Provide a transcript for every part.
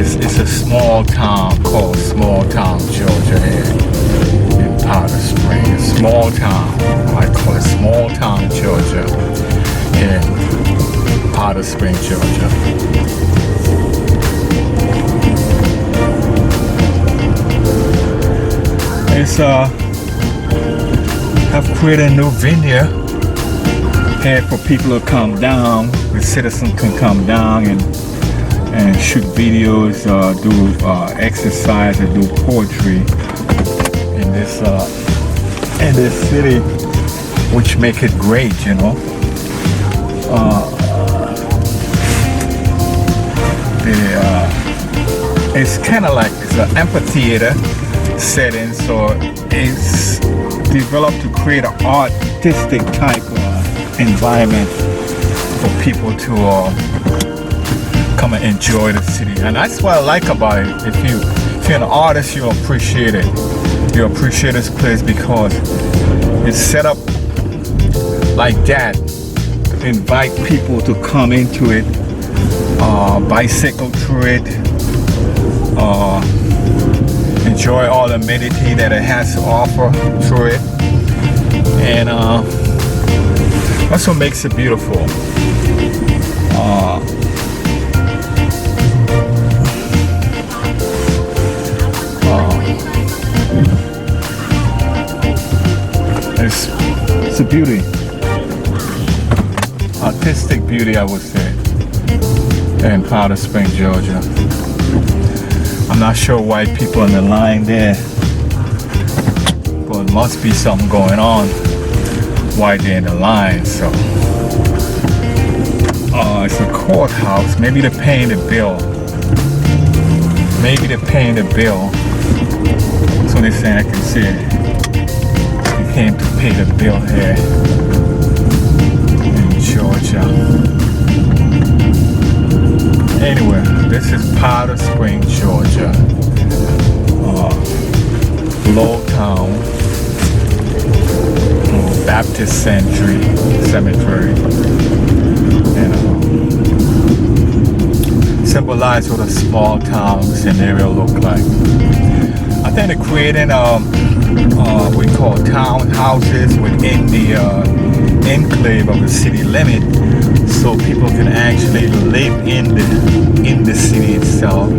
It's a small town called Small Town, Georgia here in Powder Springs. Small town. I call it Small Town, Georgia in Powder Springs, Georgia. It's have created a new venue here for people to come down. The citizens can come down and shoot videos, do exercise, and do poetry in this city, which make it great, you know. It's kind of like it's an amphitheater setting, so it's developed to create an artistic type environment for people to come and enjoy the city. And that's what I like about it. If you're an artist, you appreciate it. You appreciate this place because it's set up like that to invite people to come into it, bicycle through it, enjoy all the amenity that it has to offer through it, and that's what makes it beautiful. It's a beauty, artistic beauty, I would say, in Powder Springs, Georgia. I'm not sure why people in the line there, but it must be something going on why they're in the line. So it's a courthouse. Maybe they're paying the bill. Maybe they're paying the bill. So they're saying I can see it. You came to pay the bill here in Georgia. Anyway, this is Powder Springs, Georgia. Low Town Baptist Cemetery, and symbolize what a small town scenario look like. I think they're creating what we call townhouses within the enclave of the city limit, so people can actually live in the city itself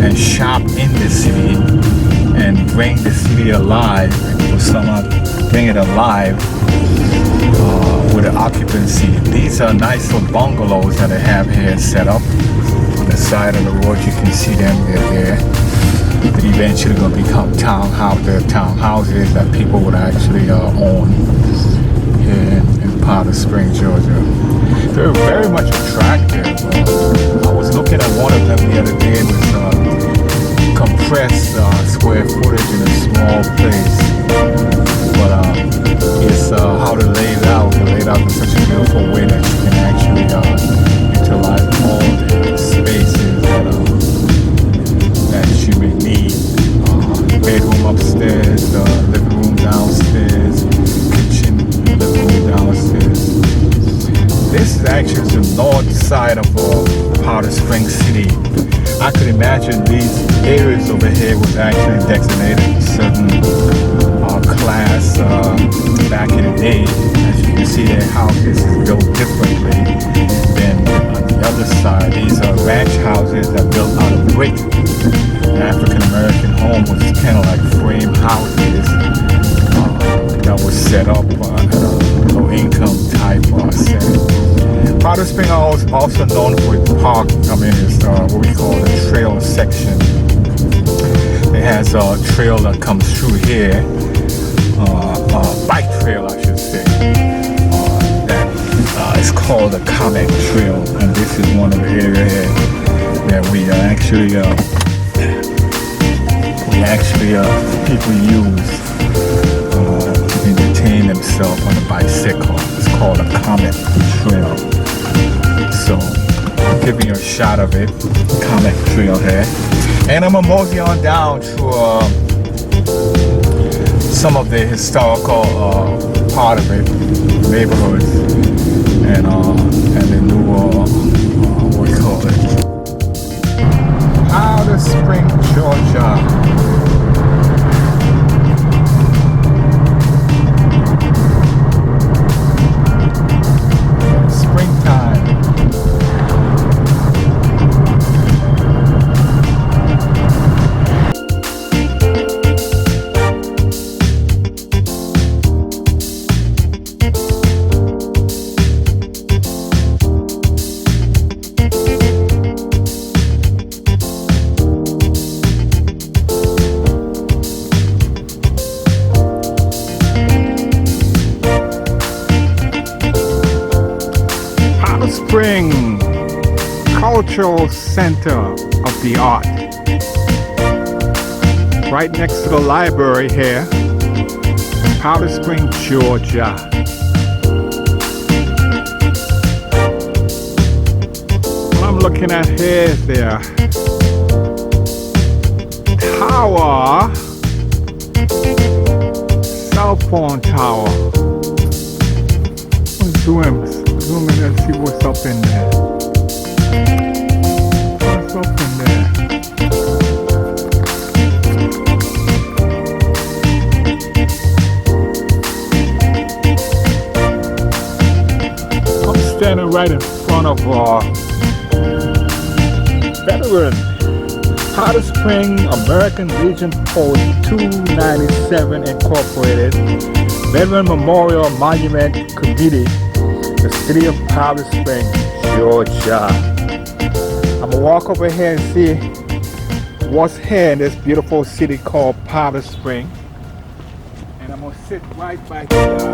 and shop in the city and bring the city alive, for someone bring it alive with the occupancy. These are nice little bungalows that they have here set up on the side of the road. You can see them, they're there. They're eventually going to become townhouses that people would actually own here in Powder Springs, Georgia. They're very much attractive. I was looking at one of them the other day. It was compressed square footage in a small place, but it's how they laid out. They laid out in such a beautiful way that you can actually utilize all the spaces that you may need. Bedroom upstairs, living room downstairs, kitchen, living room downstairs. This is actually the north side of Powder Springs City. I could imagine these areas over here was actually designated a certain class back in the day. As you can see, their houses is built differently than on the other side. These are ranch houses that are built out of brick. The African American home was kind of like frame houses that was set up at a low income type setting. Powder Springs is also known for its park. It's what we call the trail section. It has a trail that comes through here, bike trail, I should say. That is called the Comet Trail, and this is one of the areas that we actually people use to entertain themselves on a bicycle. It's called a Comet Trail. So I'm giving you a shot of it, Comet Trail here. And I'm gonna mosey on down to some of the historical part of it, neighborhoods, and the new what do you call it? Georgia. Springtime. Spring Cultural Center of the Art, right next to the library here, Powder Spring, Georgia. What I'm looking at here is their tower, cell phone tower. Zoom in and see what's up in there. What's up in there? I'm standing right in front of Veteran Powder Spring American Legion Post 297 Incorporated Veteran Memorial Monument Committee, the city of Powder Spring, Georgia. I'm gonna walk over here and see what's here in this beautiful city called Powder Spring. And I'm gonna sit right back here.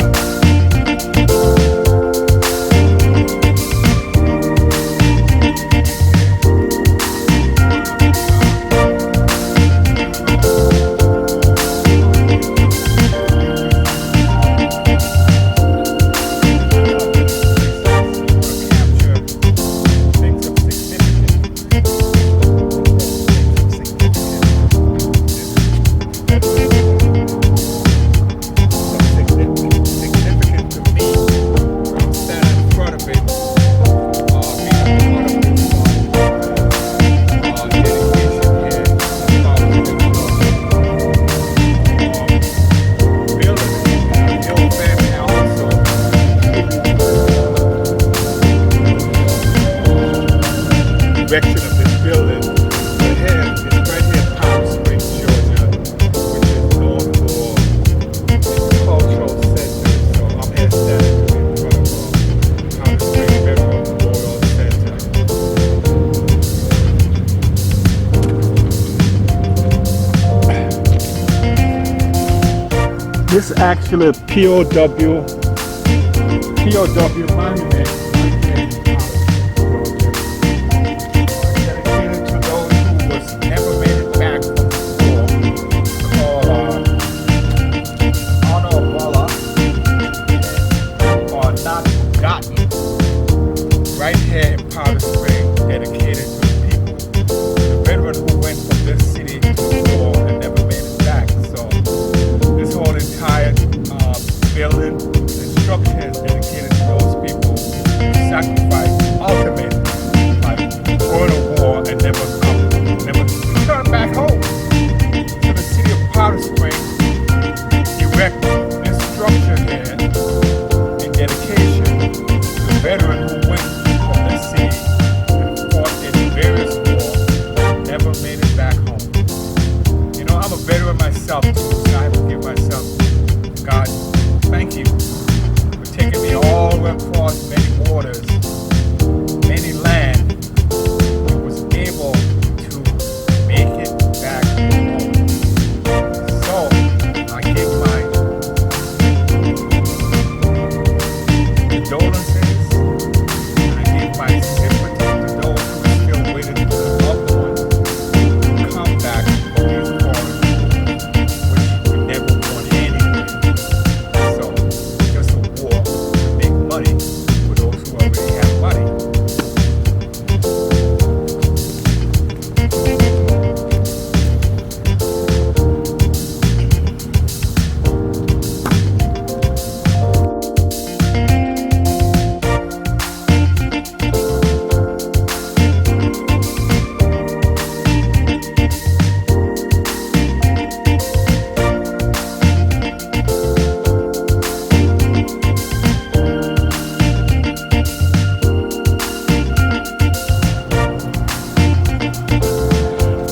Direction of this building. It's right here in Powder Spring, Georgia, which is known for its cultural center. So I'm here standing in front of Powder Spring Veteran Memorial Center. This is actually a POW monument. Right here in Powder Spring, dedicated to the people, the veterans who went from this city to the war and never made it back. So this whole entire building and structure is dedicated to those people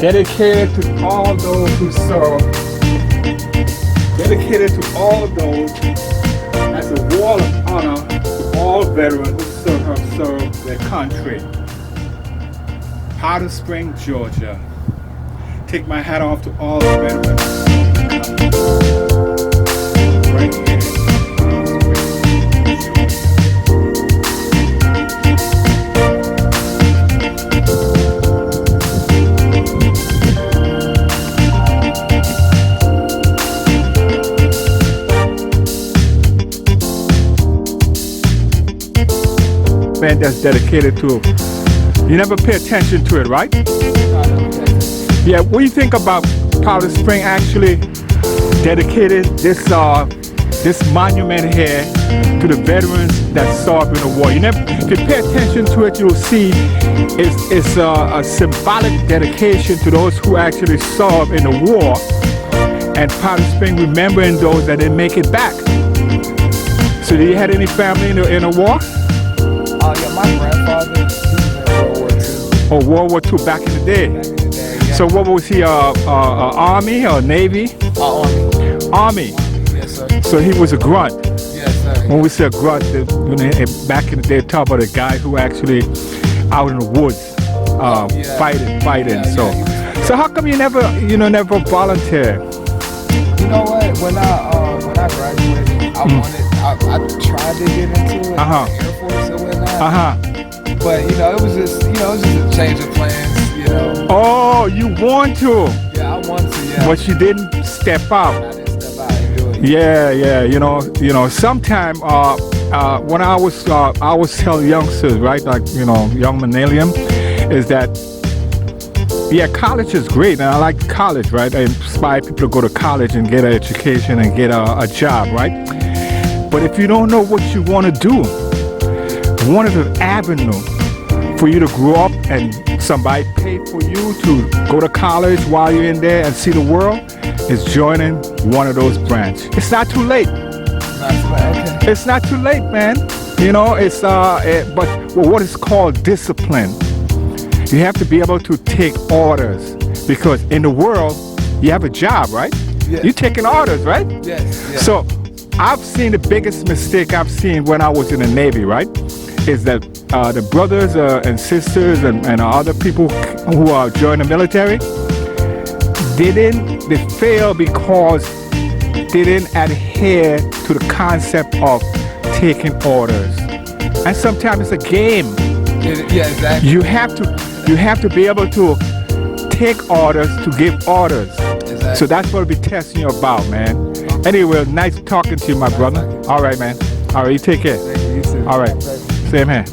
dedicated to all those who serve, dedicated to all those as a wall of honor to all veterans who have served their country. Powder Spring, Georgia. Take my hat off to all the veterans. Right here. Man, that's dedicated to. You never pay attention to it, right? Yeah, what do you think about Powder Spring actually dedicated this monument here to the veterans that served in the war? If you pay attention to it, you'll see it's a symbolic dedication to those who actually served in the war, and Powder Spring remembering those that didn't make it back. So, did you have any family in the war? Yeah, my grandfather, he was in World War II. Oh, World War II, back in the day. Yeah. So what was he, Army or Navy? Army. Yes, sir. So he was a grunt. Yes, sir. When we say a grunt, back in the day, talk about a guy who actually out in the woods, fighting. So how come you never volunteer? You know what? When I graduated, I tried to get into it, the Air Force and whatnot. But it was just a change of plans. Oh, you want to? Yeah, I want to. Yeah. But you didn't step out. I didn't step out and do it. Yeah. Sometime when I was tell youngsters, right, like young millennium, is that college is great, and I like college, right? I inspire people to go to college and get an education and get a job, right? But if you don't know what you want to do, one of the avenues for you to grow up and somebody pay for you to go to college while you're in there and see the world is joining one of those branches. It's not too late. Okay. It's not too late, man. It's but what is called discipline. You have to be able to take orders, because in the world you have a job, right? Yes. You're taking orders, right? Yes. So I've seen the biggest mistake I've seen when I was in the Navy, right, is that the brothers and sisters and other people who are joining the military, they fail because they didn't adhere to the concept of taking orders. And sometimes it's a game. Yeah, exactly. You have to be able to take orders to give orders. Exactly. So that's what we'll be testing you about, man. Anyway, nice talking to you, my brother. All right, man. All right, you take care. Thank you, too. All right. Same here.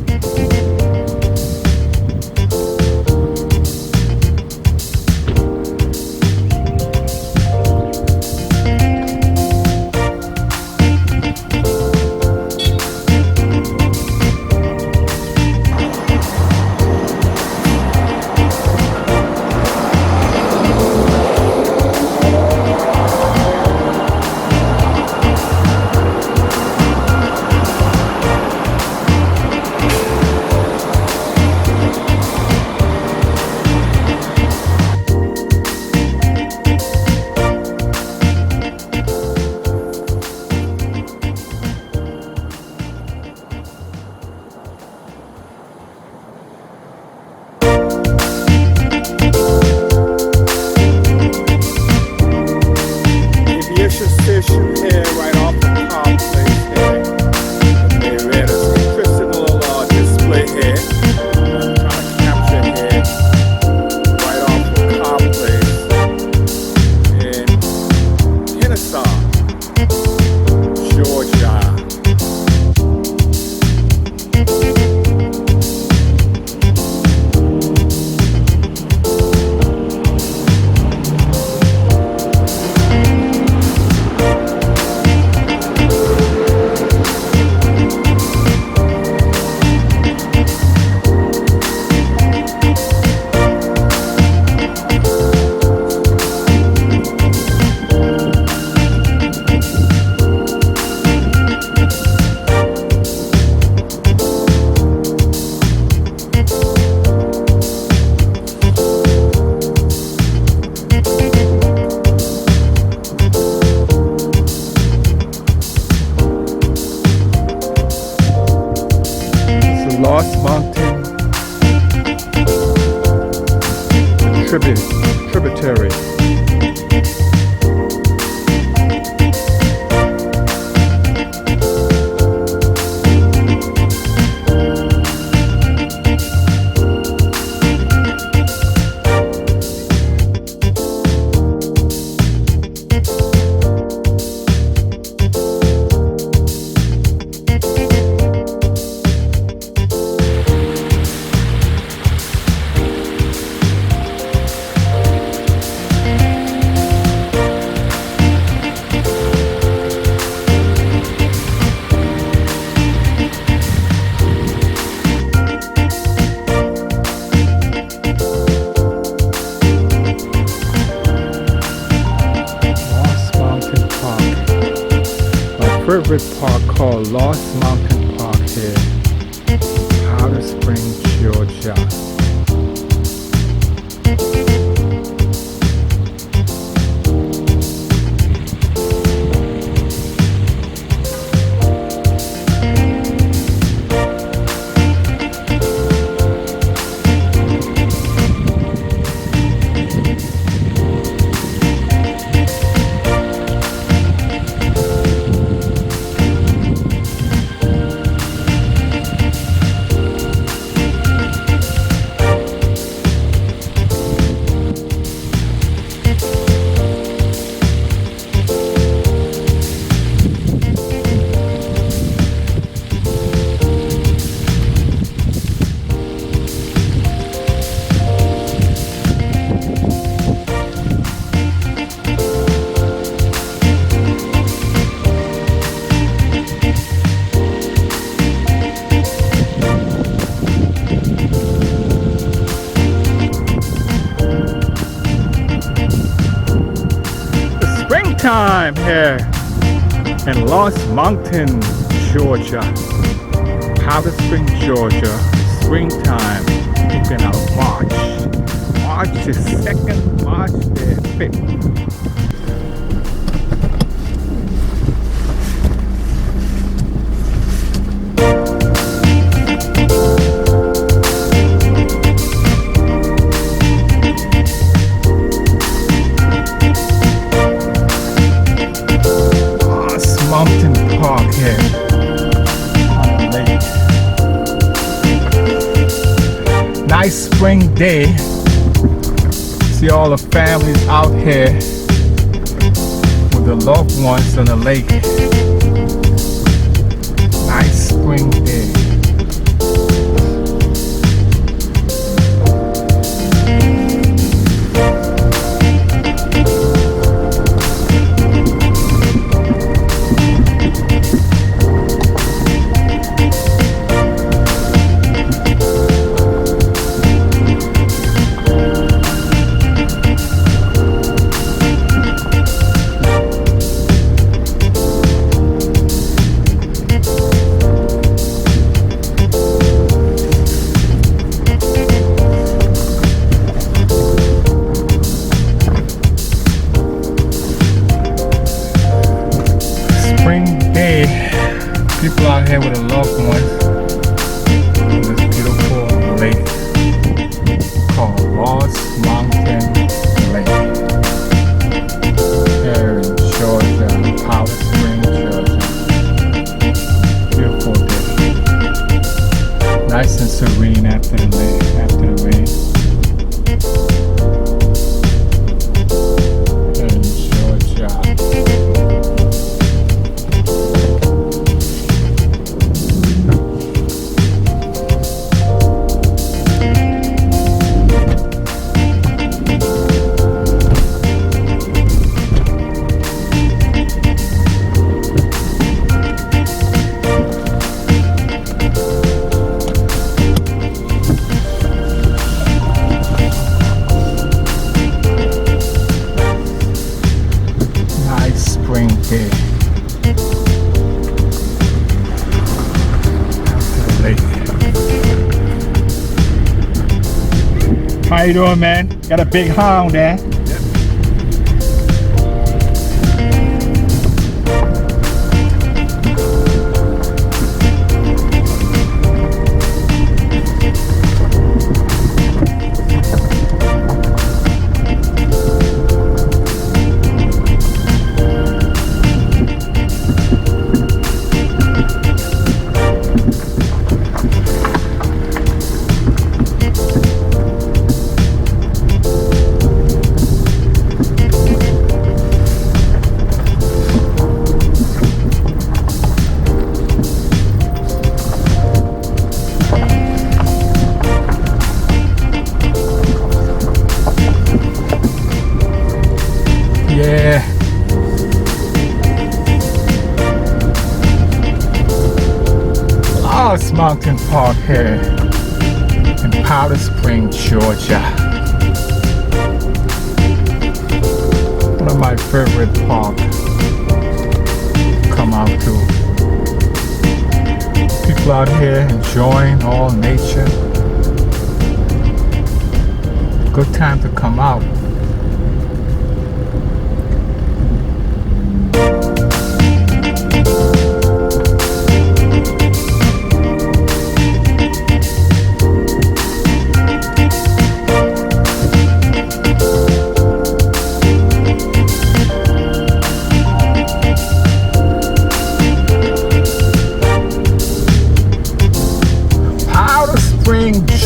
tributary. Favorite park called Lost Mountain Park here in Powder Springs, Georgia. Time here in Lost Mountain, Georgia. Powder Springs, Georgia. Springtime. It's been out March the 2nd, March the 5th. Mountain Park here on the lake. Nice spring day. See all the families out here with their loved ones on the lake. Nice spring day. People out here with their loved ones in this beautiful lake called Lost Mountain Lake here in Georgia, Powder Springs, Georgia. Beautiful day. Nice and serene after the rain. Here in Georgia. Spring day. After the lake. How you doing, man? Got a big hound there. park here in Powder Springs, Georgia. One of my favorite parks to come out to. People out here enjoying all nature. Good time to come out.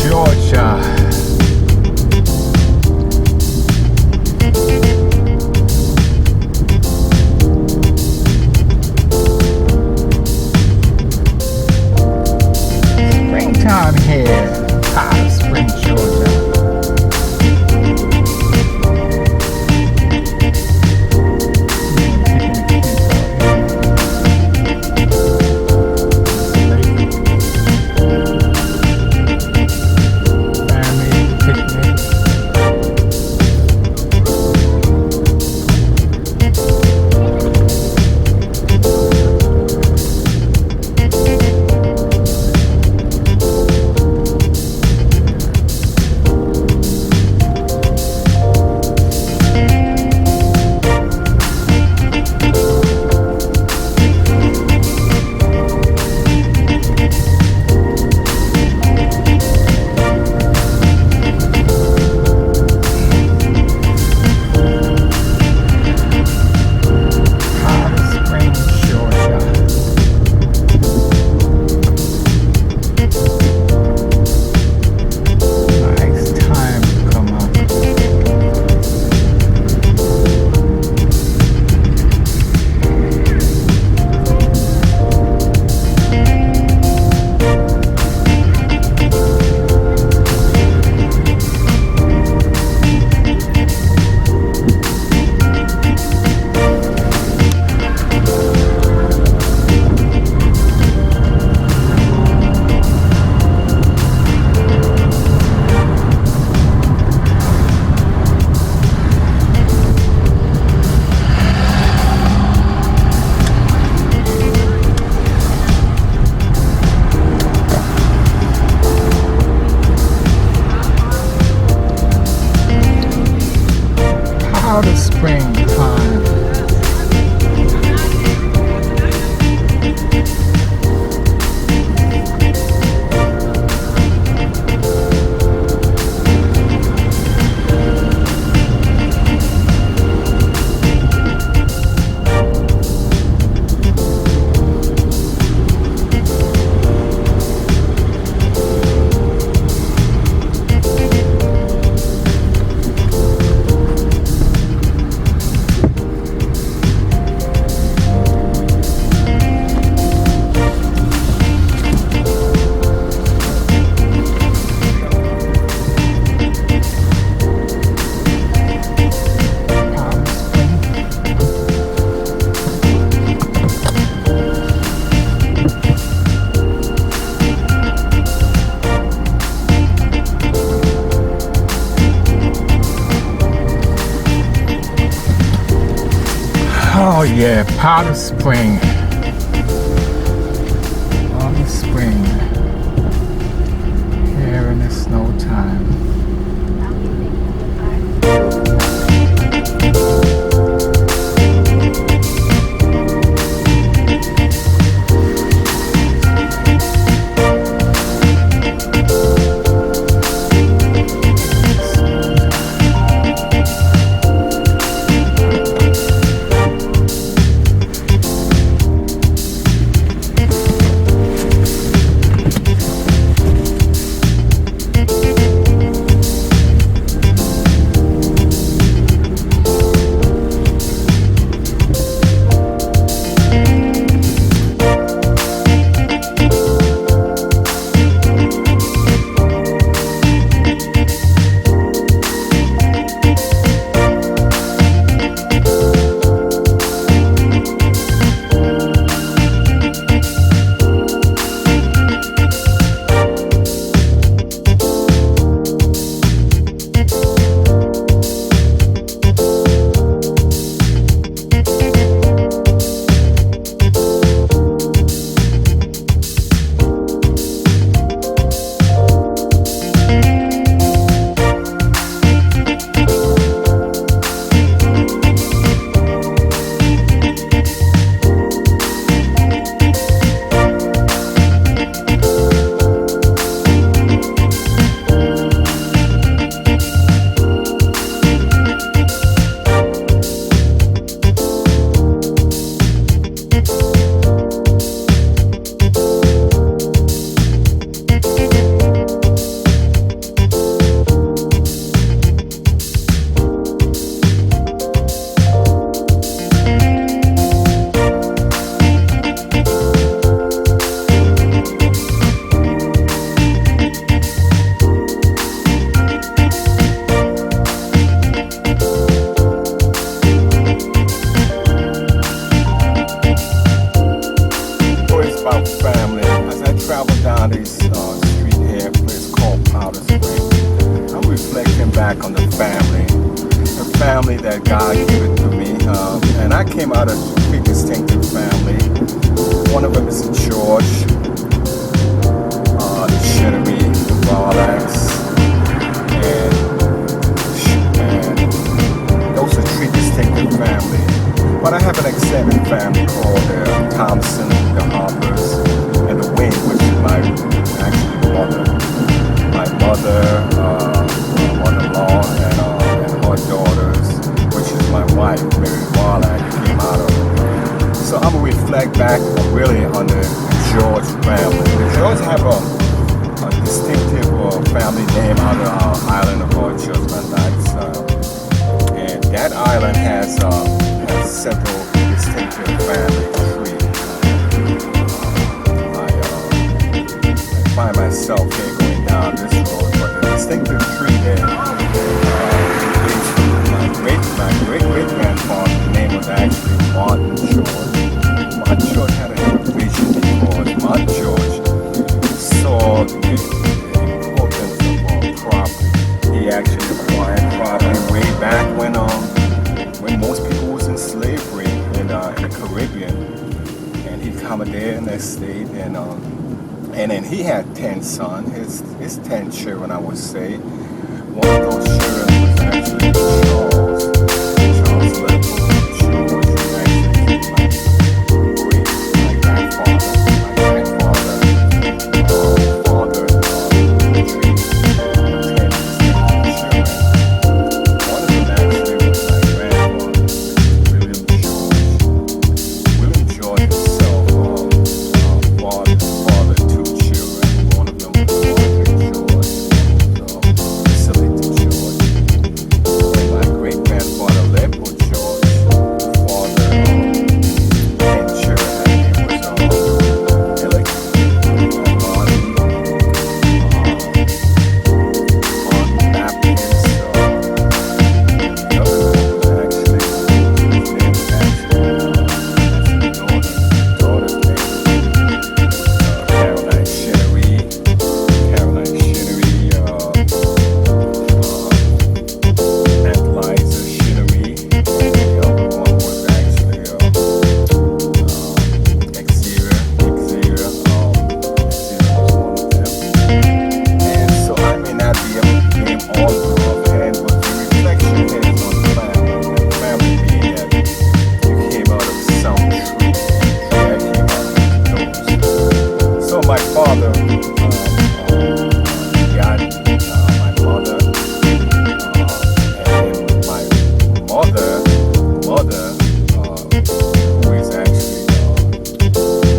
Georgia. Springtime here, Powder Springs, Georgia. Powder Springs time. Oh yeah, Powder Spring. Powder Spring. Here in the snow time. family that God gave it to me. And I came out of a pretty distinctive family. One of them is George, Shinnery, Barlax, and those are three distinctive families. But I have an extended family called the Thompson, the Harpers, and the Wayne, which is my actually mother. My mother, mother-in-law, and her daughters, which is my wife, Mary Barlax, came out of. So I'm going to reflect back really on the George family. The George have a distinctive family name out of our island of our Judgment Nights. And that island has several distinctive family trees. I find myself here going down this road, but the distinctive tree there is my great-grandfather's name was actually Martin George. Martin George had a vision because Martin George saw the importance of property. He actually acquired property way back when most people was in slavery in the Caribbean, and he commandeered an estate, and then he had 10 sons. His 10 children, I would say. One of those children was actually Charles Leopold George, who actually my grandfather, father, treated 10 children. One of them actually was my grandfather, William George. William George himself fathered 2 children. One of them was Margaret George, Celeste George. And my great-grandfather, Leopold George, fathered 10 children. It was Marty Baptist. The other one was actually, his name was actually, daughter's name was Caroline Shinnery, Aunt Liza Shinnery. The other one was actually Xavier was one of them. And so I may not be able to name all of them offhand, but the reflection is on the family. And family being that you came out of some tree. I came out of those. So my father got my mother, and then my mother, who is actually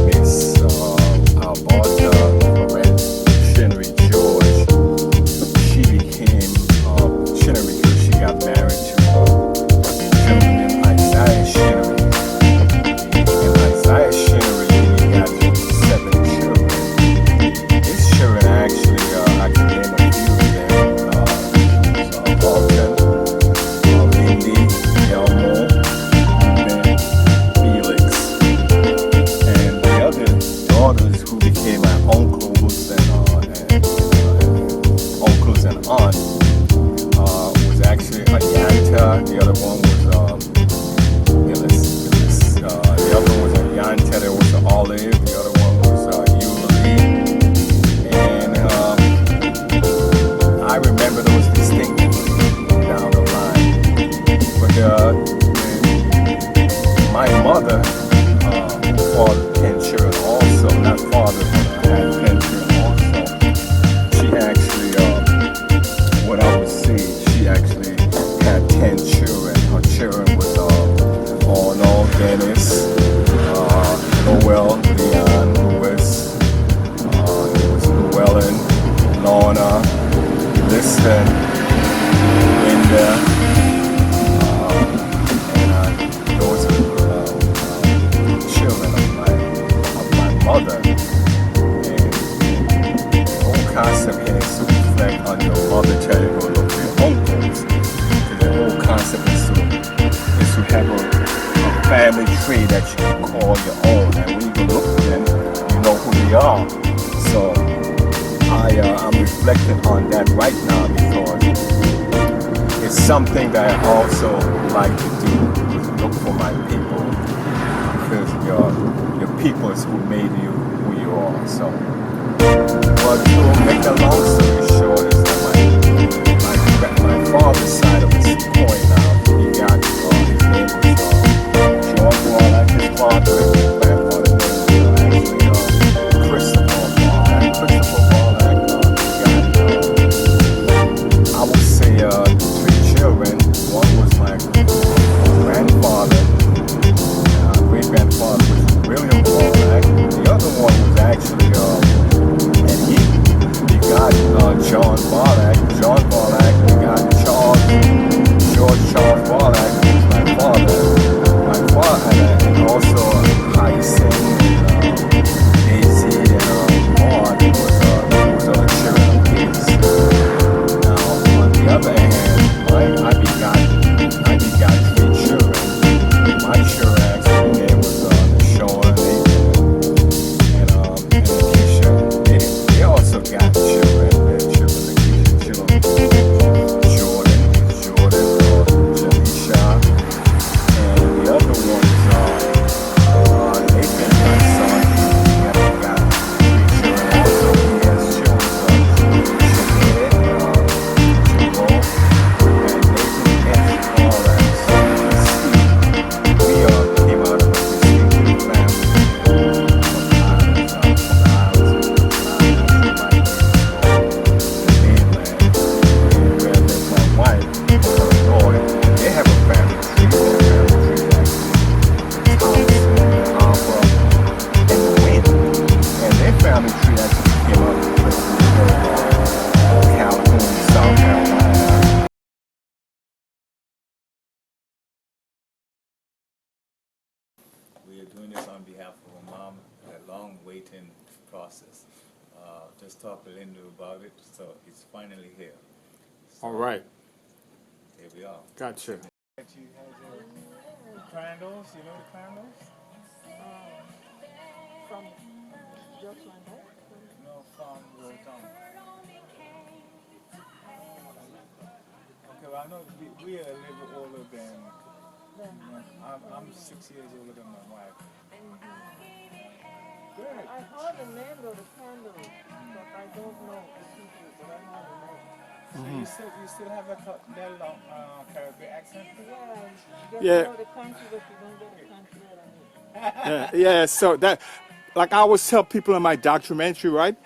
Miss Alberta Florence Shinnery George. She became Shinnery because she got married to a gentleman named Isaiah Shinnery. And Isaiah Shinnery, he got 7 children. His children actually, I can name a few of them. Alton, Lindy, Elmo, Ben, Felix, and the other daughters who became my uncles and uncles and aunts was actually Ayanta. The other one was the other one was Ayanta. There was Olive. The other one was Eulalie. And I remember those distinctly down the line. But my mother fathered 10 children also, not father, but I had 10 children also. She actually, what I would say, she actually had 10 children. Her children was Arnold, Dennis, Noel, Leon, Louis, it was Llewellyn, Lorna, Liston, Linda, and those are children of my mother. And the whole concept here is to reflect on your mother telling you to look for your uncles. The whole concept is to have a family tree that you can call your own. And when you look for them, you know who they are. So I'm reflecting on that right now because it's something that I also like to do, is look for my people, because your people is who made you who you are. So, but to make a long story short, is that my father's side of his coin now, he got his name was John Warlock, his father, his grandfather name was actually Christopher Warlock. Christopher Warlock, he got I would say 3 children. One was my grandfather, great grandfather, which was William Warlock. The other one was actually and he got John Warlock. John Warlock, we got George Charles Warlock, who was my father, and also how you sing Daisy and Maud was a children of his. Now, on the other hand, I begot 3 children. My children actually name was Sean, and Keisha. They also got children. Their children, Jordan, Janisha, and the other one is Nathan, my son. He got 3 children also. He has children, Shamir, Jerome, and Nathan, and all that. So, we came out of a distinct family from the islands, they have a family tree. Harper, and Wynn. And their family tree actually came up from California, South Carolina. We are doing this on behalf of a mom, a long waiting process. Just talk to Linda about it, so it's finally here. All right. Here we are. Gotcha. You had your candles, you know the candles? From just like that? No, from Rotom. Okay, well, I know we are a little older than, I'm 6 years older than my wife. Good. I heard the name of the candle, but I don't know the people, but I know the name. So you still have that Caribbean accent? Yeah, Yeah. you know the country, but you don't get the country that I need. Yeah, so that, like I always tell people in my documentary, right?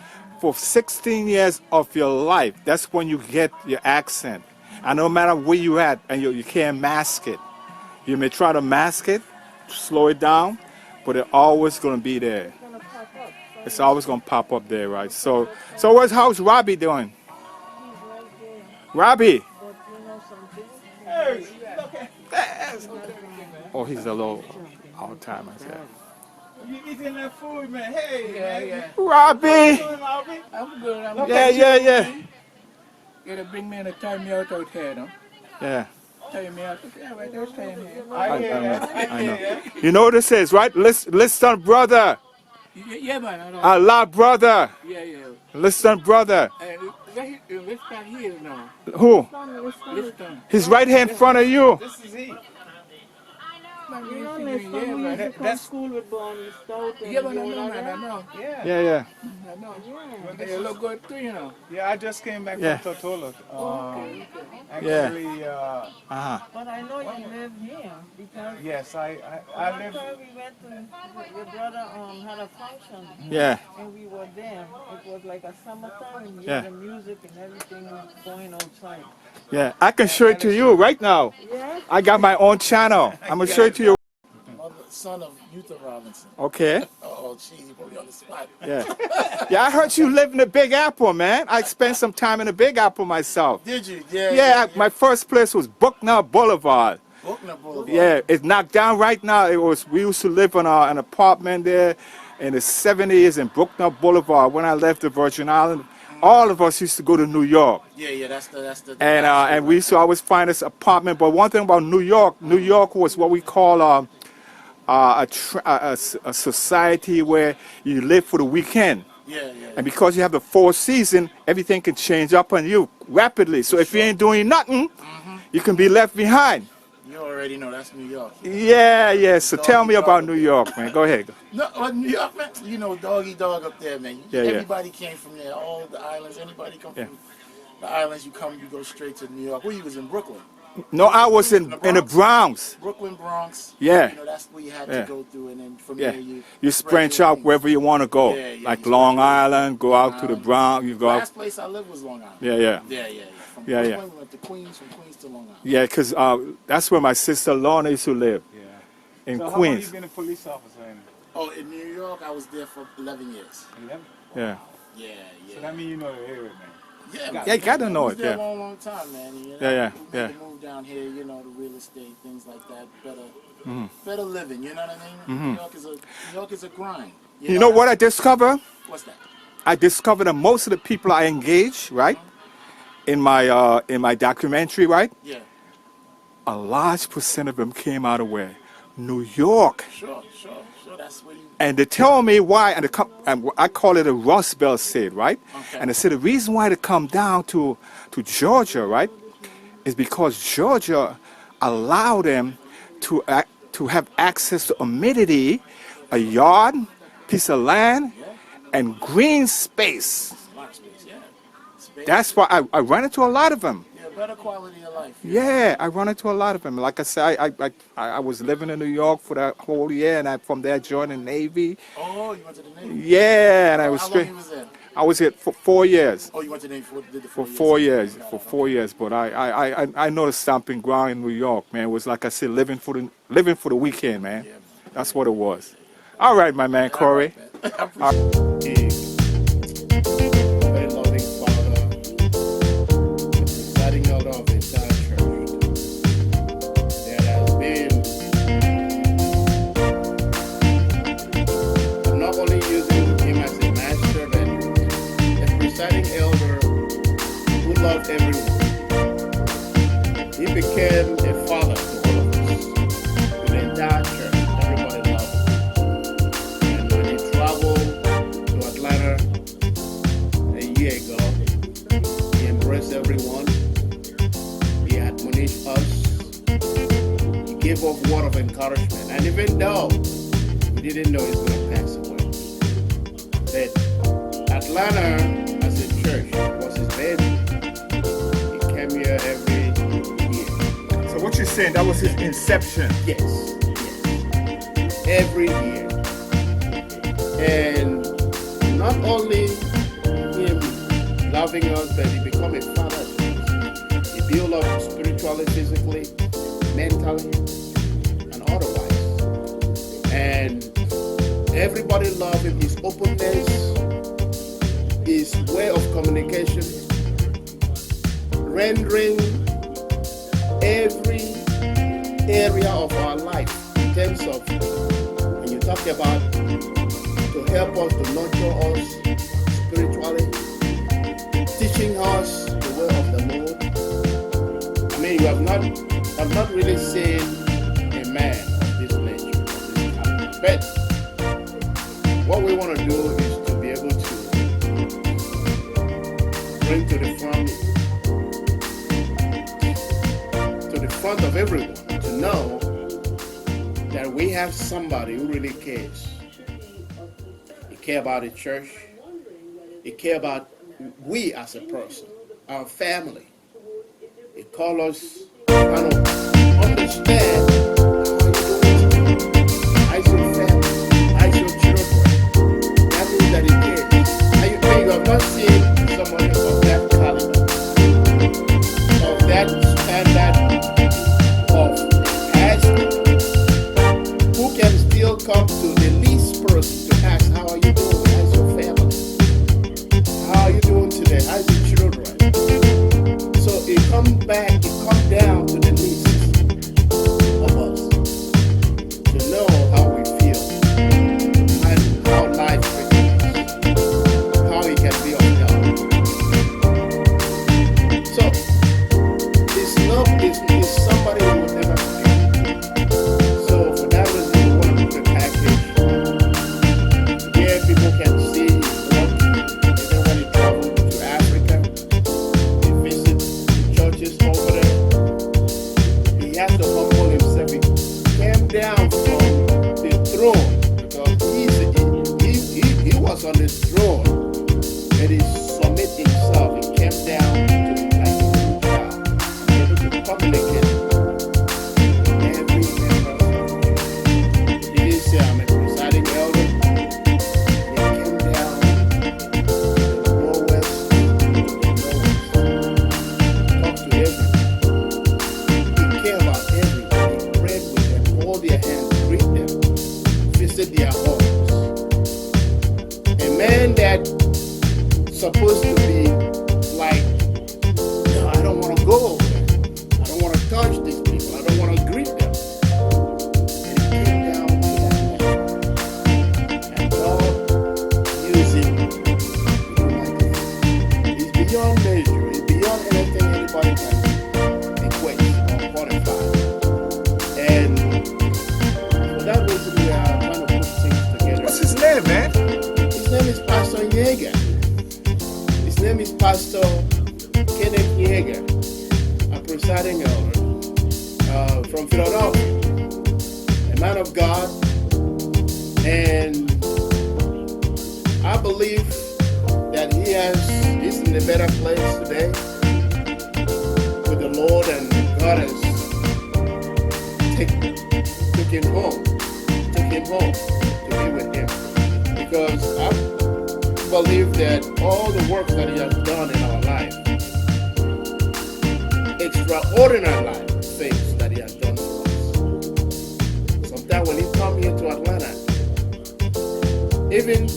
For 16 years of your life, that's when you get your accent. And no matter where you at, and you can't mask it. You may try to mask it, slow it down, but it's always going to be there. It's gonna pop up. So It's always going to pop up there, right? So how's Robbie doing? he's right there. Robbie! But you know something? Hey, look at Oh, he's a little all time, I said. you eating that food, man. Hey, man. Robbie! I'm good. Yeah. You gotta bring me in and time me out here, no? Yeah. Time me out. Yeah, right there, time here. I hear that. I know. You know what it says, right? Listen, brother. Yeah, man. I know. Allah, brother. Yeah. Listen, brother. Which part he is now? Who? Listen. He's right here in front of you. This is he. You know, next time we used to come to school with Bonnie Stout and Yeah, but I all know, of man. that. I know. Yeah. Yeah. I know. Yeah. You look good too, you know. Yeah, I just came back Yeah. from Tortola. Actually, Uh-huh. But I know you live here because yes, I one live. time we went to, your brother had a function Yeah. and we were there. It was like a summertime and Yeah. the music and everything was going outside. Yeah. I can show it to you right now. Yes? I got my own channel. I'm going to show it to you. Son of Utah Robinson. Okay. Oh, geez, you put me on the spot. Yeah. Yeah, I heard you live in the Big Apple, man. I spent some time in the Big Apple myself. Did you? Yeah, my first place was Buckner Boulevard. Buckner Boulevard. Yeah, it's knocked down right now. We used to live in an apartment there in the 70s in Buckner Boulevard. When I left the Virgin Islands, all of us used to go to New York. Yeah, that's the. And we used to always find this apartment. But one thing about New York was what we call a society where you live for the weekend. Yeah. And because you have the 4 season, everything can change up on you rapidly. So if you ain't doing nothing, you can be left behind. You already know that's New York. Yeah. So tell me about New York, man. Go ahead. No, New York, man. You know, doggy dog up there, man. Yeah. Everybody came from there. All the islands. Anybody come from the islands? You go straight to New York. Well, you was in Brooklyn. No, I was in the Bronx. Brooklyn, Bronx. Yeah. You know, that's where you had to go through, and then from there you branch out wherever you want to go. Yeah, like Long Island, go out to the Bronx. You go out. Last place I lived was Long Island. Yeah. From Brooklyn, we went to Queens, from Queens to Long Island. Yeah, because that's where my sister Lorna used to live. In So how long Queens. you been a police officer? Oh, in New York, I was there for 11 years. 11? Yeah. Yeah. So that means you know the area, man. Yeah, you gotta know I was it, there yeah. a long time, man. You know, Yeah. We made the move down here, you know, the real estate, things like that. Better living, you know what I mean? New York is a grind. You know what I discovered? What's that? I discovered that most of the people I engage, right, in my documentary, right, Yeah. a large percent of them came out of where? New York. Sure. That's where you. And they tell me why, and I call it a Rust Belt state, right? Okay. And they said the reason why they come down to Georgia, right, is because Georgia allowed them to have access to humidity, a yard, piece of land, and green space. Lot of space, yeah. Space. That's why I run into a lot of them. Yeah, better quality of life. Yeah, I run into a lot of them. Like I said, I was living in New York for that whole year, and from there I joined the Navy. Oh, you went to the Navy? Yeah, and I was How long straight. you was there? I was here for 4 years. Oh, you went to the Navy did the For 4 4 years. For 4 years. But I know the stomping ground in New York, man. It was like I said, living for the weekend, man. Yeah, man. That's what it was. All right, my man, Corey. Very loving father, presiding elder of the entire church. There has been, I'm not only using him as a master, but a presiding elder who loved everyone. He became a father to all of us, to the entire church. Everybody loved him. And when he traveled to Atlanta a year ago, he embraced everyone. He admonished us. He gave us word of encouragement. And even though we didn't know he was going to pass away, but Atlanta as a church was his baby. He came here every year. So what you're saying, that was his inception. Yes. Every year. And not only him loving us, but he became a father to us. He built up spiritually, physically, mentally, and otherwise. And everybody loved him. His openness, his way of communication, rendering every area of our life in terms of, when you talk about to help us, to nurture us spiritually, teaching us the way of the Lord. I mean, I've not really seen a man of this nature, of this kind. But what we want to do is to be able to bring to the front of everyone to know that we have somebody who really cares. He cares about the church. He cares about we as a person, our family. He calls us to understand how you doing, how's your family, how's your children. That means that he cares. Now you have not seen somebody of that caliber, of that standard, of asking, who can still come to the least person to ask, how are you doing? How's your family? How are you doing today? How's your children? So it come down to the least. visit their homes. A man that's supposed to be like, no, I don't want to go over there. I don't want to touch these people. I don't want to greet them. And he came down to that level. And God used him to do like this. He's beyond measure. He's beyond anything anybody can equate or quantify. And for that reason, we are trying to put things together. What's his name, man? His name is Pastor Yeager. His name is Pastor Kenneth Yeager, a presiding elder from Philadelphia, a man of God. And I believe that he's in a better place today with the Lord, and God has took him home to be with him. Because I believe that all the work that he has done in our life, extraordinary life things that he has done for us. Sometimes when he come here to Atlanta, even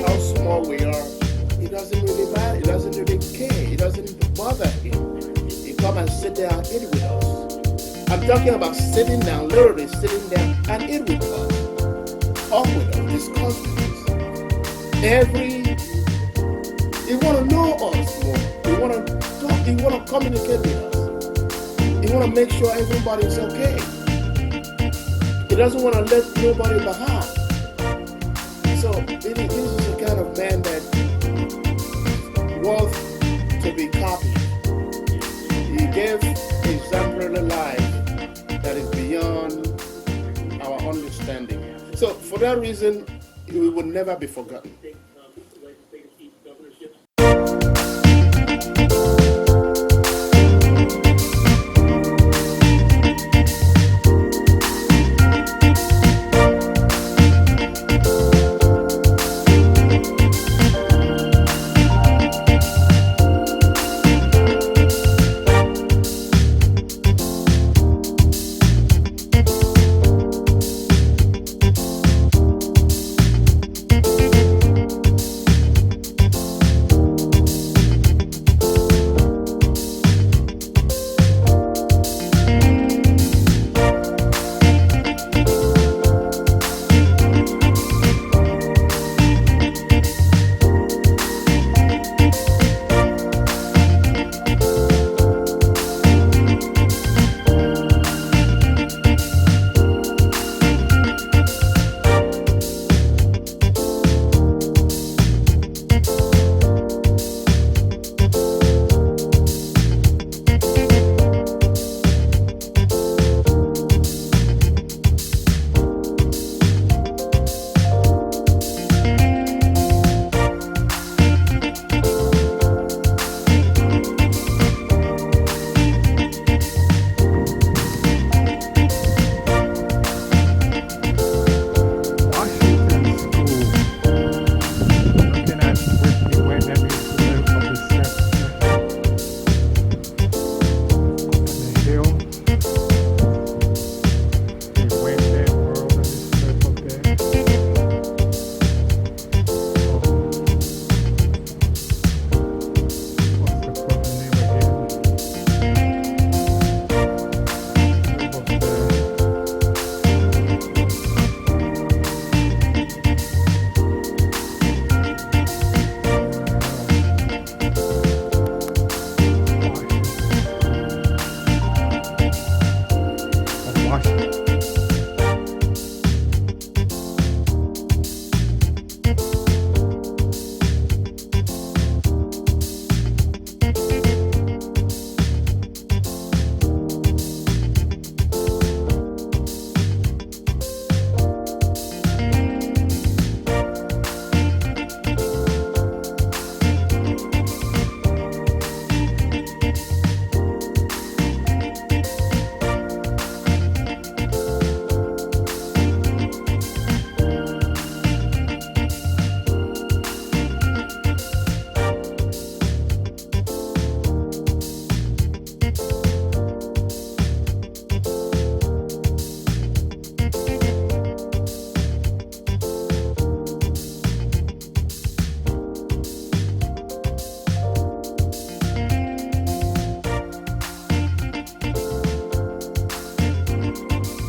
how small we are, it doesn't really matter. It doesn't really care. It doesn't bother him. He come and sit there and eat with us. I'm talking about sitting down, literally sitting down and eat with us, talk with us, discuss with us. He want to know us more. He want to talk. He want to communicate with us. He want to make sure everybody's okay. He doesn't want to let nobody behind. So this is the kind of man that worth to be copied. He gave exemplary life that is beyond our understanding. So for that reason, we will never be forgotten.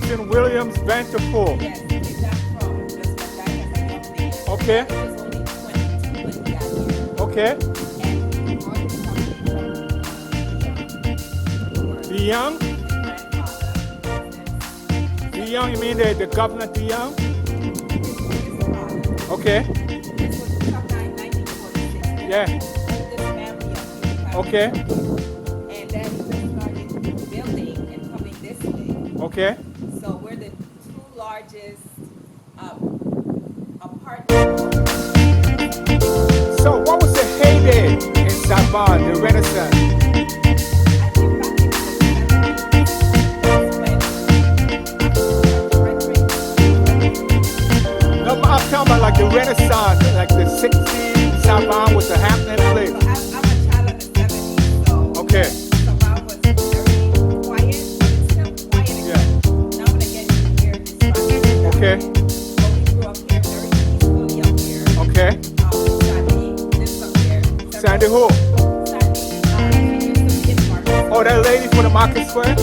Vincent Williams Vanderpool. Yes, he came down from just that guy as a young man. Okay. He was only 22 when he got here. Okay. And he brought his company from DeYoung? his grandfather. DeYoung, you mean the governor DeYoung? His father. Okay. This was Chuck 1946. Yeah. Oldest family up here. Okay. And then he started building and coming this way. Okay. So we're the two largest apartments. So what was the heyday in Savon, the Renaissance? I think back in the 70s, No, but I'm talking about like the Renaissance, like the 60s, Savon was a happening place. I'm a child of the 70s, so Okay. Savon was very quiet, but it's still quiet. Yeah. Now and again you hear distractions. Okay. But we grew up here very peacefully up here. Okay. Sandy lives up there. Sandy who? Sandy, she used to be in Marcus. Oh, that lady from the Market Square? Yeah, she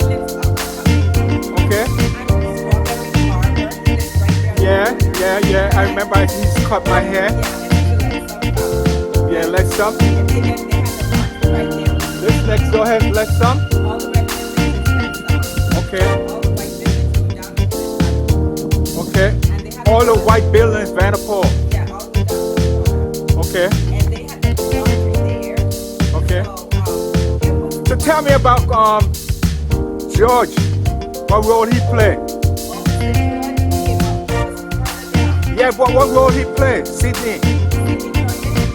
lives up there. Okay. I'm Strawberry Barber. He lives right there. Yeah. I remember I used to cut my hair. Yeah, and it's Yeah, let's like some some. And they had the market right there. This next door has let's some. All the red buildings is like some. Okay. All the white buildings go down to the Okay. and they had All the white buildings, Vanderpool. yeah, all the way down to the Okay. and they had the laundry there. Okay. So it was So tell me about George. What role he played? all the city came up. It was further down. Yeah, what role he played? Sydney. He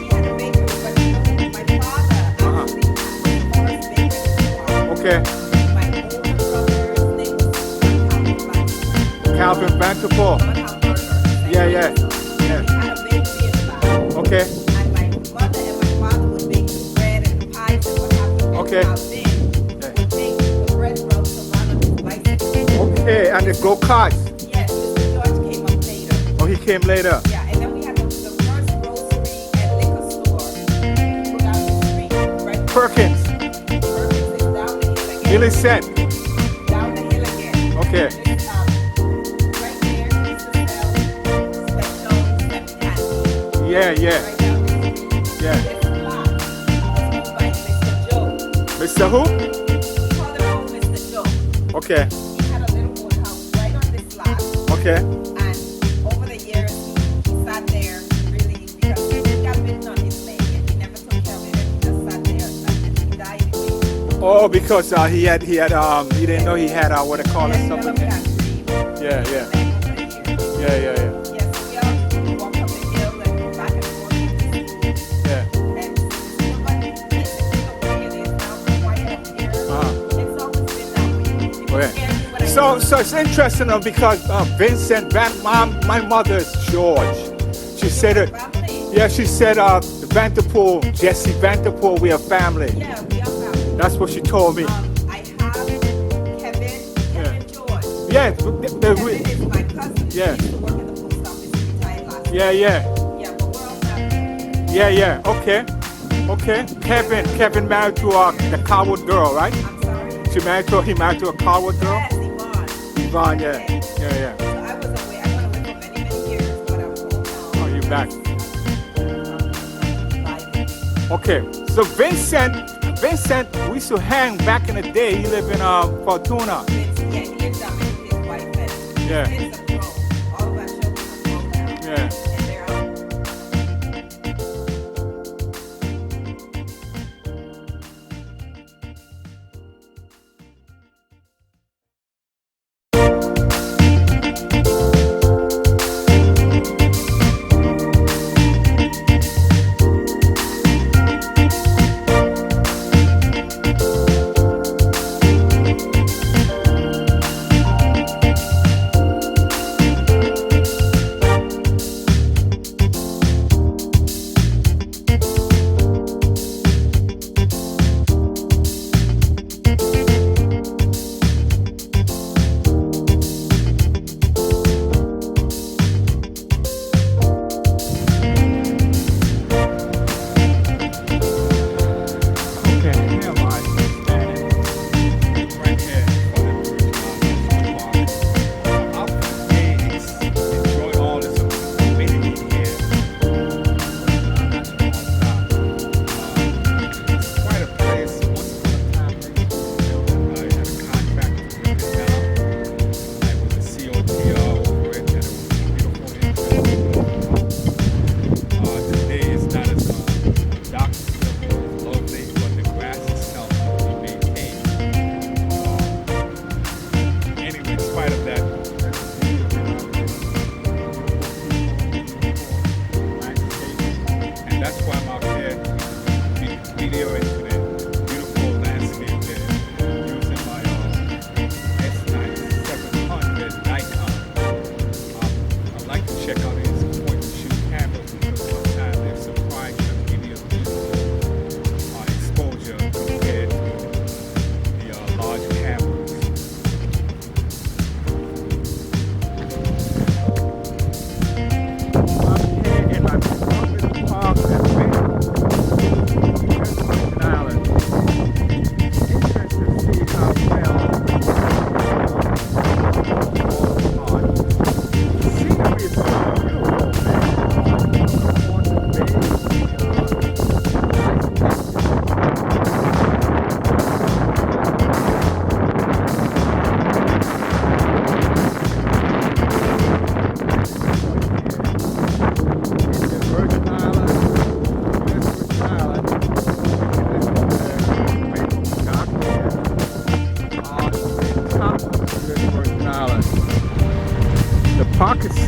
had a bakery, but my father actually was the first baker in Savannah. Okay. My older brother's name was Calvin Vanderpool. Yeah. He had a bakery in Savannah. Okay. And my mother and my father would make the bread and the pies and what have you. Okay. And then would make the bread from Savannah with bicycles. Okay, and the go-karts. Yes, Mr. George came up later. Oh, he came later. Yeah, and then we had the first grocery and liquor store down the street. Right Perkins. Perkins is down the hill again. Millicent. Down the hill again. Okay. This, right there used to sell special step candy. Yeah. Right down the street. Yeah. This lot was owned by Mr. Joe. Mr. Who? We called him old Mr. Joe. Okay. He had a little old house right on this lot. Okay. And over the years, he sat there really because he got bitten on his leg and he never took care of it. And he just sat there and he died anyway. Oh, because he didn't know he had what they call it Yes, something. developed that dream. Yeah. Over the years. Yeah. Yes, we all walk up the hill and back and forth to the school. Yeah. And nobody basically the way it is now, we're quiet up here. It's always been that way. It Oh, was yeah. scary when I So it's interesting because Vincent my mother's George. She said it. family. Yeah, she said Vanderpool, Jesse Vanderpool, we are family. Yeah, we are family. That's what she told me. I have Kevin George. Yeah, Kevin is my cousin. Yeah. He used to work in the post office. He retired last yeah. Yeah, but we're all family. Yeah. Okay. Kevin married to the coward girl, right? I'm sorry. He married to a coward girl. Yes, Yvonne. Yvonne, yeah. So I was away. I went away for many, many years, but I'm home now. Oh, you back. Bye. Okay. So Vincent, we used to hang back in the day. He lived in Fortuna. Yeah, he lives down with his wife and Yeah. his kids are grown. All of our children are grown now. Yeah. And they're out.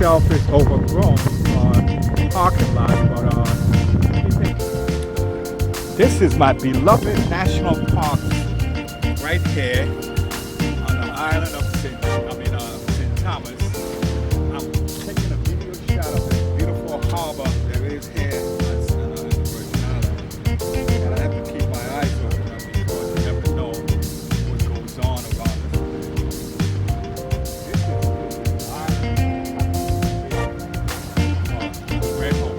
itself is overgrown parking lot, but what do you think? This is my beloved national park right here on the island of St. Thomas. I'm taking a video shot of this beautiful harbor there is here on the Virgin Islands. And I have to keep my eyes open because you never know what goes on around this. This is the island of Red Hook.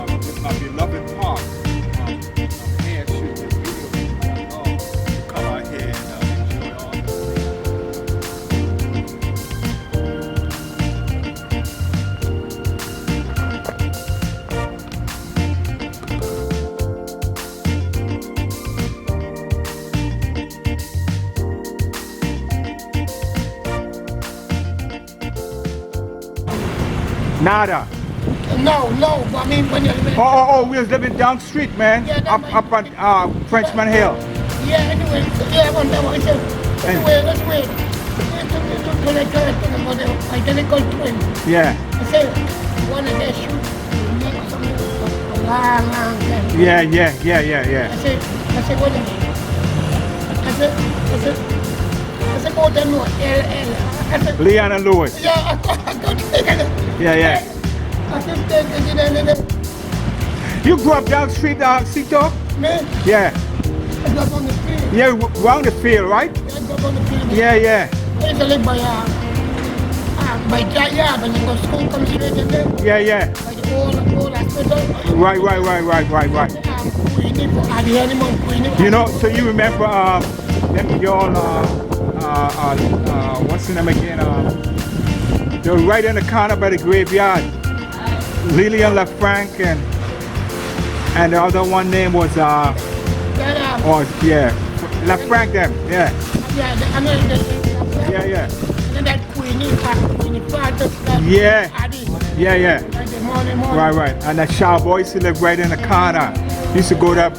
This is my beloved park. I'm here shooting this video. You come out here and enjoy all this. Nada. No, I mean when you're living. Oh, we was living down the street, man. Yeah, up on Frenchman Hill. Yeah, anyway, one day I said, let's wait. Identical twin. Yeah. I said, one of their shoes, make something for a long time. Yeah. I said, what is it? I said, go to know, I said, Leon and Lewis. yeah, I got it. Yeah. I said, take it, You grew up down the street, Cito? man, Yeah. I got on the field. Yeah, around the field, right? I got on the field. Yeah. I used to live by Jaya, when you go to school, come straight in there. Yeah. By the old hospital. Right. Queenie, for the animal, Queenie. You know, so you remember them y'all, what's the name again? They were right in the corner by the graveyard. Lillian LaFranc and the other one name was LaFranc them, yeah. Yeah. And that Queenie father. Yeah. Like the morning. Right. And that Shaw boy used to live right in the corner. Used to go to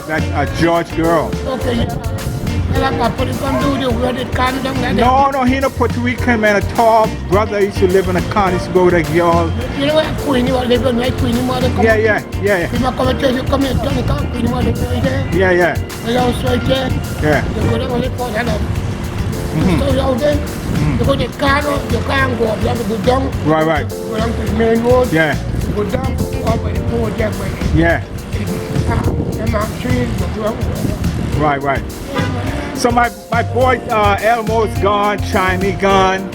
that George girl. Okay, yeah. I put it on do the where it can down there. No, he no Puerto Rican man. A tall brother used to live in the corner. Used to go to that girl. You know where Queenie was living, right? Queenie mother come. Yeah. You might come and tell you, come here, Johnny, come, Queenie mother right there. Yeah. The house right there. Yeah. You go there, only for hello. So you out there, you go to the car, you can't go up, you have to go down. Right. Go down to the main road. Yeah. Go down, go up by the road there, by the Yeah. trees, go down. Right. So my boy Elmo's gone, Chimey gone,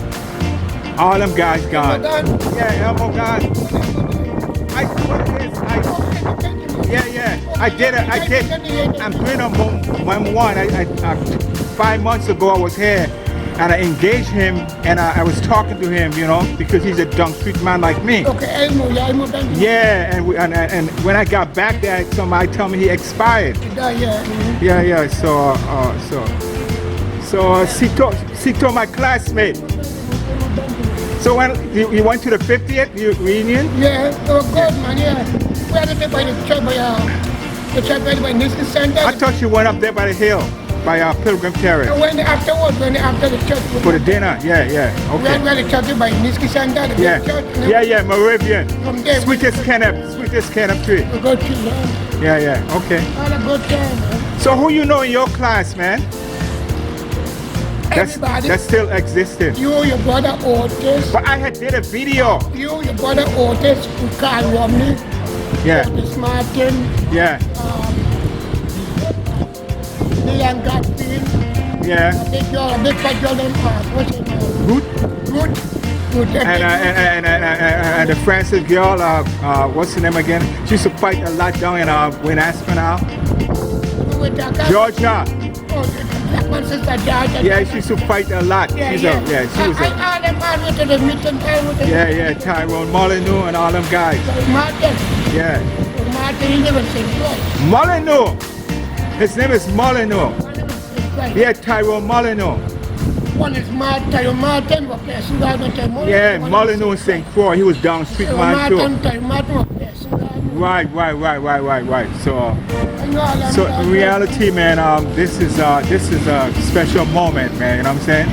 all them guys gone. Yeah, Elmo gone. I did. I'm doing a one. 5 months ago I was here and I engaged him and I was talking to him, you know, because he's a dumb street man like me. Okay, Elmo done. Yeah, and when I got back there, somebody told me he expired. Yeah. So Cito, my classmate. So when you went to the 50th reunion? Yeah, it was good, man. Yeah, we had to be by the church by Nissan Center. I thought you went up there by the hill, by Pilgrim Terrace. When after the church. For the dinner, yeah. We Okay. had the church by Nissan Center. The big church, Yeah, Moravian. From there, Sweetest Kenneth tree. we go to Yeah, okay. all a good time, man. So who you know in your class, man? Everybody. That still existed. You, your brother Otis. But I had did a video. You, your brother Otis, Carl Romney. Yeah. Otis Martin. Yeah. Leon Gatfield. Yeah. A big fat girl named what's her name? Good. And the Francis girl, what's her name again? She used to fight a lot down in Aspinall. Georgia. Black man sister Georgia. Yeah, she used to fight a lot. She was a. All them man with the meeting time with the Yeah, Tyrone Molyneux and all them guys. Martin. Yeah. Martin, he never said good. Molyneux. His name is Molyneux. Yeah, Tyrone Molyneux. One is Martin, what place you got to tell Yeah, Molyneux in St. Croix. He was down street man too. Martin, what place you Right. So in reality, man, this is a special moment, man. You know what I'm saying?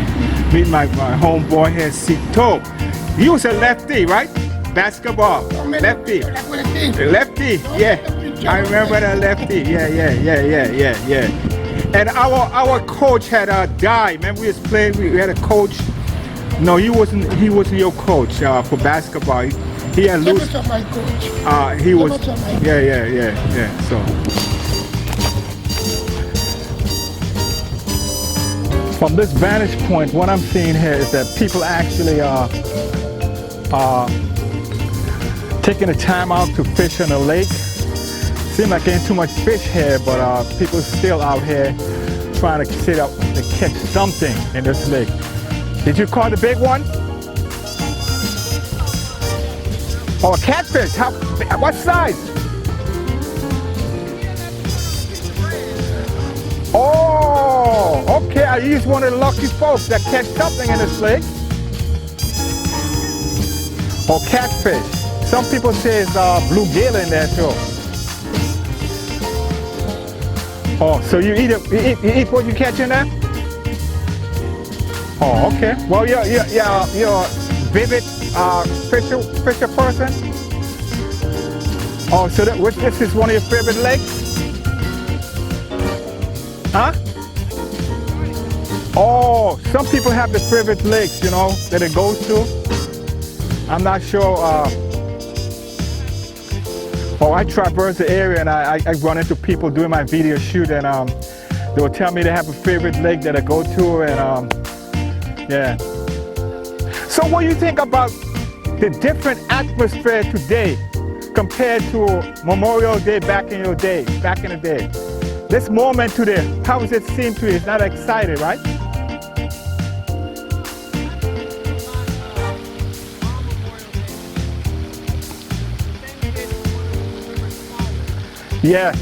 Meet my homeboy here, Cito. You was a lefty, right? Basketball, lefty. Lefty, yeah. I remember the lefty. Yeah. And our coach had died. Remember we was playing. We had a coach. No, he wasn't your coach for basketball. He had loose. My coach. He was. Yeah. So. From this vantage point, what I'm seeing here is that people actually are taking the time out to fish in a lake. Seems like there ain't too much fish here, but people still out here trying to sit up and catch something in this lake. Did you call the big one? Oh, a catfish. What size? Oh, okay. I used one of the lucky folks that catch something in this lake. Oh, catfish. Some people say it's bluegill in there too. Oh, so you eat what you catch in there? Oh, okay. Well, you're a vivid fisher person. Oh, so this is one of your favorite lakes? Huh? Oh, some people have the favorite lakes, you know, that it goes to. I'm not sure. I traverse the area and I run into people doing my video shoot, and they will tell me they have a favorite lake that I go to, and yeah. So what do you think about the different atmosphere today compared to Memorial Day back in the day? This moment today, how does it seem to you? It's not exciting, right? Yeah.